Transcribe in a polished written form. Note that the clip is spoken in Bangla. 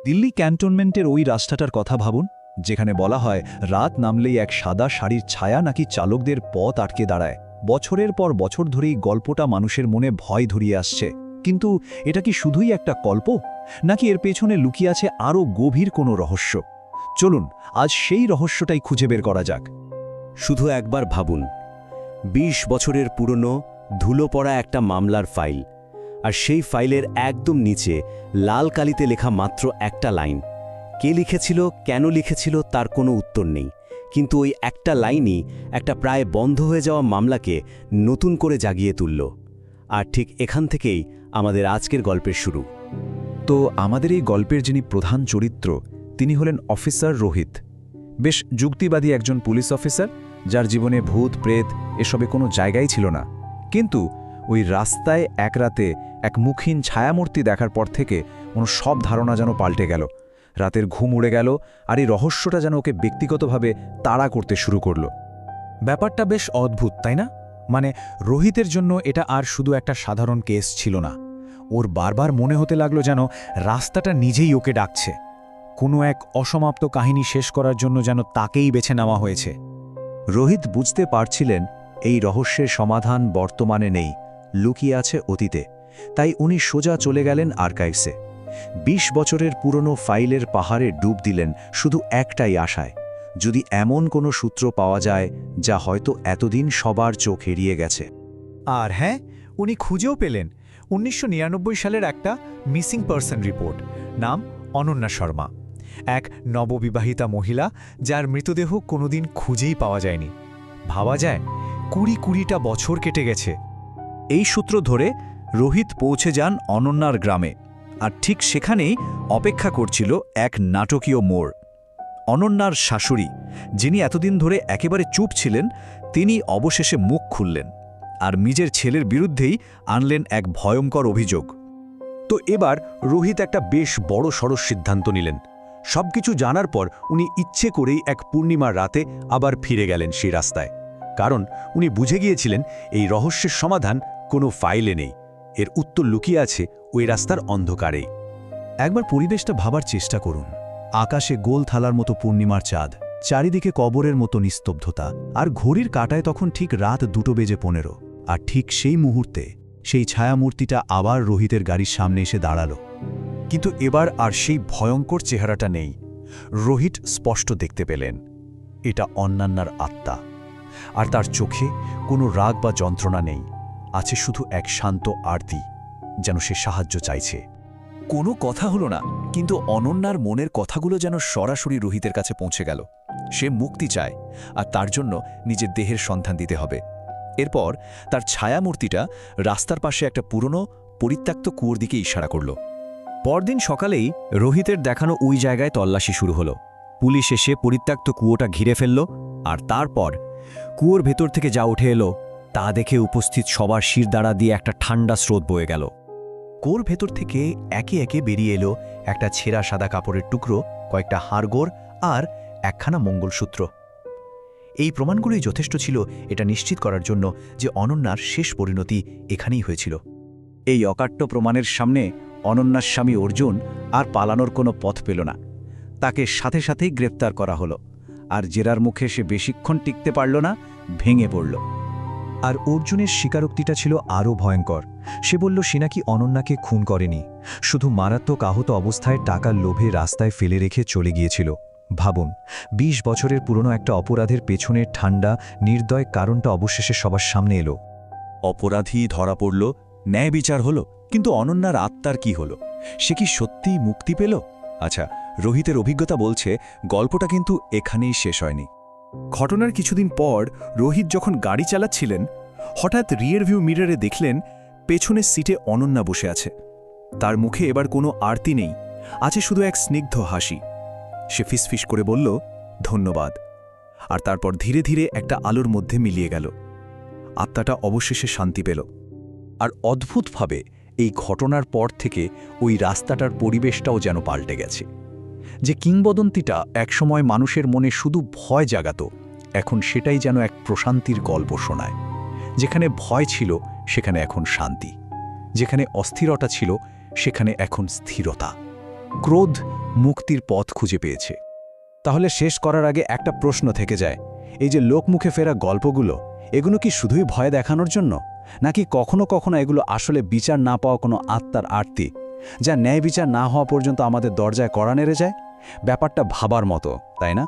দিল্লি ক্যান্টনমেন্টের ওই রাস্তাটার কথা ভাবুন, যেখানে বলা হয় রাত নামলেই এক সাদা শাড়ির ছায়া নাকি চালকদের পথ আটকে দাঁড়ায়। বছরের পর বছর ধরেই গল্পটা মানুষের মনে ভয় ধরিয়ে আসছে। কিন্তু এটা কি শুধুই একটা গল্প, নাকি এর পেছনে লুকিয়ে আছে আরও গভীর কোনো রহস্য? চলুন আজ সেই রহস্যটাই খুঁজে বের করা যাক। শুধু একবার ভাবুন, ২০ বছরের পুরনো ধুলো পড়া একটা মামলার ফাইল, আর সেই ফাইলের একদম নিচে লাল কালিতে লেখা মাত্র একটা লাইন। কে লিখেছিল, কেন লিখেছিল তার কোনো উত্তর নেই, কিন্তু ওই একটা লাইনই একটা প্রায় বন্ধ হয়ে যাওয়া মামলাকে নতুন করে জাগিয়ে তুলল। আর ঠিক এখান থেকেই আমাদের আজকের গল্পের শুরু। তো আমাদের এই গল্পের যিনি প্রধান চরিত্র, তিনি হলেন অফিসার রোহিত। বেশ যুক্তিবাদী একজন পুলিশ অফিসার, যার জীবনে ভূত প্রেত এসবে কোনো জায়গাই ছিল না। কিন্তু ওই রাস্তায় এক রাতে এক মুখহীন ছায়ামূর্তি দেখার পর থেকে ওর সব ধারণা যেন পাল্টে গেল। রাতের ঘুম উড়ে গেল, আর এই রহস্যটা যেন ওকে ব্যক্তিগতভাবে তাড়া করতে শুরু করল। ব্যাপারটা বেশ অদ্ভুত, তাই না? মানে রোহিতের জন্য এটা আর শুধু একটা সাধারণ কেস ছিল না। ওর বারবার মনে হতে লাগলো যেন রাস্তাটা নিজেই ওকে ডাকছে। কোনো এক অসমাপ্ত কাহিনী শেষ করার জন্য যেন তাকেই বেছে নেওয়া হয়েছে। রোহিত বুঝতে পারছিলেন এই রহস্যের সমাধান বর্তমানে নেই, লুকিয়ে আছে অতীতে। তাই উনি সোজা চলে গেলেন আর্কাইভসে। ২০ বছরের পুরনো ফাইলের পাহাড়ে ডুব দিলেন শুধু একটাই আশায়, যদি এমন কোনো সূত্র পাওয়া যায় যা হয়তো এতদিন সবার চোখ এড়িয়ে গেছে। আর হ্যাঁ, উনি খুঁজেও পেলেন ১৯৯৯ সালের একটা মিসিং পারসন রিপোর্ট। নাম অনন্যা শর্মা, এক নববিবাহিতা মহিলা যার মৃতদেহ কোনোদিন খুঁজেই পাওয়া যায়নি। ভাবা যায় ২০-২০টা বছর কেটে গেছে। এই সূত্র ধরে রোহিত পৌঁছে যান অনন্যার গ্রামে, আর ঠিক সেখানেই অপেক্ষা করছিল এক নাটকীয় মোড়। অনন্যার শাশুড়ি, যিনি এতদিন ধরে একেবারে চুপ ছিলেন, তিনি অবশেষে মুখ খুললেন আর নিজের ছেলের বিরুদ্ধেই আনলেন এক ভয়ঙ্কর অভিযোগ। তো এবার রোহিত একটা বেশ বড়সড় সিদ্ধান্ত নিলেন। সবকিছু জানার পর উনি ইচ্ছে করেই এক পূর্ণিমার রাতে আবার ফিরে গেলেন সেই রাস্তায়, কারণ উনি বুঝে গিয়েছিলেন এই রহস্যের সমাধান কোনো ফাইলে নেই, এর উত্তর লুকিয়ে আছে ওই রাস্তার অন্ধকারেই। একবার পরিবেশটা ভাবার চেষ্টা করুন। আকাশে গোল থালার মতো পূর্ণিমার চাঁদ, চারিদিকে কবরের মতো নিস্তব্ধতা, আর ঘড়ির কাঁটায় তখন ঠিক রাত 2:15। আর ঠিক সেই মুহূর্তে সেই ছায়ামূর্তিটা আবার রোহিতের গাড়ির সামনে এসে দাঁড়াল। কিন্তু এবার আর সেই ভয়ঙ্কর চেহারাটা নেই। রোহিত স্পষ্ট দেখতে পেলেন এটা অন্যান্যার আত্মা, আর তার চোখে কোনো রাগ বা যন্ত্রণা নেই, আছে শুধু এক শান্ত আরতি, যেন সে সাহায্য চাইছে। কোনো কথা হলো না, কিন্তু অনন্যার মনের কথাগুলো যেন সরাসরি রোহিতের কাছে পৌঁছে গেল। সে মুক্তি চায়, আর তার জন্য নিজের দেহের সন্ধান দিতে হবে। এরপর তার ছায়ামূর্তিটা রাস্তার পাশে একটা পুরনো পরিত্যক্ত কুয়োর দিকে ইশারা করল। পরদিন সকালেই রোহিতের দেখানো ওই জায়গায় তল্লাশি শুরু হলো। পুলিশ এসে পরিত্যক্ত কুয়োটা ঘিরে ফেলল, আর তারপর কুয়োর ভেতর থেকে যা উঠে এলো তা দেখে উপস্থিত সবার শিরদাঁড়া দিয়ে একটা ঠান্ডা স্রোত বয়ে গেল। কুয়োর ভেতর থেকে একে একে বেরিয়ে এলো একটা ছেঁড়া সাদা কাপড়ের টুকরো, কয়েকটা হাড়গোড় আর একখানা মঙ্গলসূত্র। এই প্রমাণগুলোই যথেষ্ট ছিল এটা নিশ্চিত করার জন্য যে অনন্যার শেষ পরিণতি এখানেই হয়েছিল। এই অকাট্য প্রমাণের সামনে অনন্যার স্বামী অর্জুন আর পালানোর কোনো পথ পেল না। তাকে সাথে সাথেই গ্রেপ্তার করা হলো, আর জেরার মুখে সে বেশিক্ষণ টিকতে পারল না, ভেঙে পড়ল। আর অর্জুনের স্বীকারোক্তিটা ছিল আরও ভয়ঙ্কর। সে বলল সে নাকি অনন্যাকে খুন করেনি, শুধু মারাত্মক আহত অবস্থায় টাকার লোভে রাস্তায় ফেলে রেখে চলে গিয়েছিল। ভাবুন, ২০ বছরের পুরনো একটা অপরাধের পেছনের ঠান্ডা নির্দয় কারণটা অবশেষে সবার সামনে এলো। অপরাধী ধরা পড়ল, ন্যায় বিচার হলো, কিন্তু অনন্যার আত্মার কি হলো? সে কি সত্যিই মুক্তি পেল? আচ্ছা, রোহিতের অভিজ্ঞতা বলছে গল্পটা কিন্তু এখানেই শেষ হয়নি। ঘটনার কিছুদিন পর রোহিত যখন গাড়ি চালাচ্ছিলেন, হঠাৎ রিয়ার ভিউ মিররে দেখলেন পেছনের সিটে অনন্যা বসে আছে। তার মুখে এবার কোনো আরতি নেই, আছে শুধু এক স্নিগ্ধ হাসি। সে ফিসফিস করে বলল, ধন্যবাদ। আর তারপর ধীরে ধীরে একটা আলোর মধ্যে মিলিয়ে গেল। আত্মাটা অবশেষে শান্তি পেল। আর অদ্ভুতভাবে এই ঘটনার পর থেকে ওই রাস্তাটার পরিবেশটাও যেন পাল্টে গেছে। যে কিংবদন্তিটা একসময় মানুষের মনে শুধু ভয় জাগাত, এখন সেটাই যেন এক প্রশান্তির গল্প শোনায়। যেখানে ভয় ছিল সেখানে এখন শান্তি, যেখানে অস্থিরতা ছিল সেখানে এখন স্থিরতা। ক্রোধ মুক্তির পথ খুঁজে পেয়েছে। তাহলে শেষ করার আগে একটা প্রশ্ন থেকে যায়, এই যে লোকমুখে ফেরা গল্পগুলো, এগুলো কি শুধুই ভয় দেখানোর জন্য, নাকি কখনো কখনো এগুলো আসলে বিচার না পাওয়া কোনো আত্মার আরতি, যা ন্যায় বিচার না হওয়া পর্যন্ত আমাদের দরজায় কড়া নেড়ে যায়? ব্যাপারটা ভাবার মতো, তাই না?